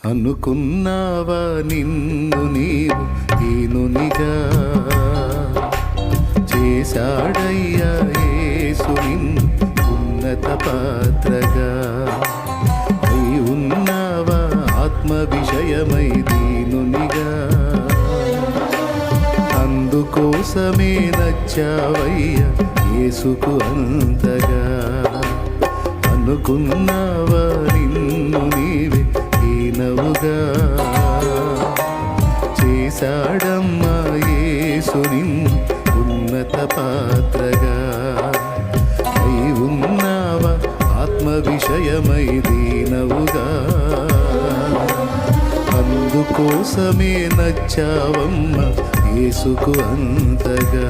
అనుకున్నావా నిన్ను నీవు దీనునిగా, చేశాడయ్యా యేసు నిన్ను ఉన్నత పాత్రగా. అయి ఉన్నావా ఆత్మ విషయమై దీనునిగా, అందుకోసమే నచ్చావయ్యా యేసుకు అంతగా. అనుకున్నావా నిన్ను నీవే దీనవుగా, చేశాడమ్మా యేసు నిన్ను ఉన్నత పాత్రగా. అయి ఉన్నావా ఆత్మ విషయమై దీనవుగా, అందుకోసమే నచ్చావమ్మ యేసుకు అంతగా.